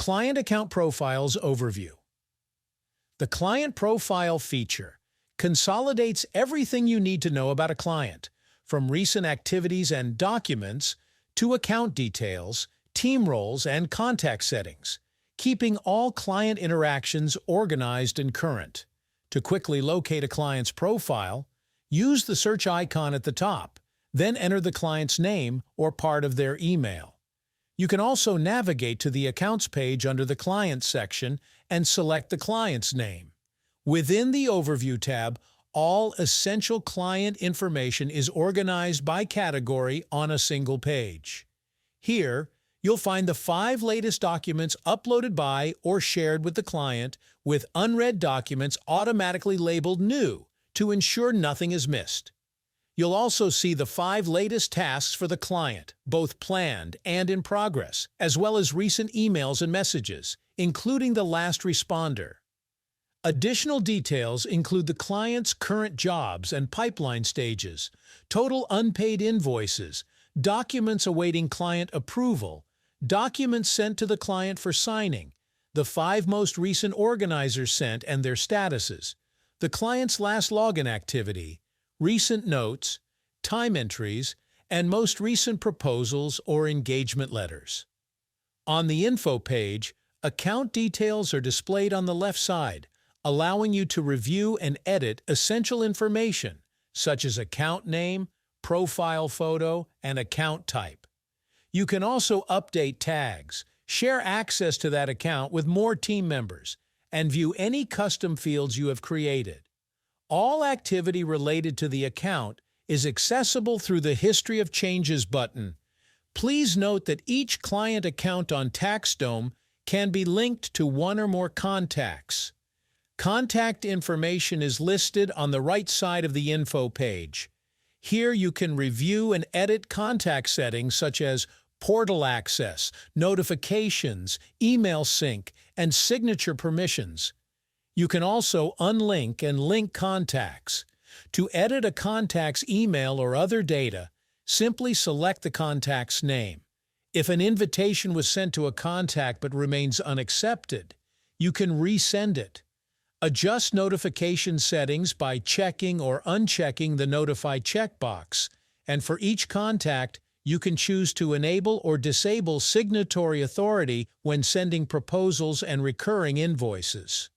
Client Account Profiles Overview. The Client Profile feature consolidates everything you need to know about a client, from recent activities and documents to account details, team roles, and contact settings, keeping all client interactions organized and current. To quickly locate a client's profile, use the search icon at the top, then enter the client's name or part of their email. You can also navigate to the Accounts page under the Clients section and select the client's name. Within the Overview tab, all essential client information is organized by category on a single page. Here, you'll find the 5 latest documents uploaded by or shared with the client, with unread documents automatically labeled New to ensure nothing is missed. You'll also see the 5 latest tasks for the client, both planned and in progress, as well as recent emails and messages, including the last responder. Additional details include the client's current jobs and pipeline stages, total unpaid invoices, documents awaiting client approval, documents sent to the client for signing, the 5 most recent organizers sent and their statuses, the client's last login activity, recent notes, time entries, and most recent proposals or engagement letters. On the Info page, account details are displayed on the left side, allowing you to review and edit essential information such as account name, profile photo, and account type. You can also update tags, share access to that account with more team members, and view any custom fields you have created. All activity related to the account is accessible through the History of Changes button. Please note that each client account on TaxDome can be linked to one or more contacts. Contact information is listed on the right side of the Info page. Here you can review and edit contact settings such as portal access, notifications, email sync, and signature permissions. You can also unlink and link contacts. To edit a contact's email or other data, simply select the contact's name. If an invitation was sent to a contact but remains unaccepted, you can resend it. Adjust notification settings by checking or unchecking the Notify checkbox, and for each contact, you can choose to enable or disable signatory authority when sending proposals and recurring invoices.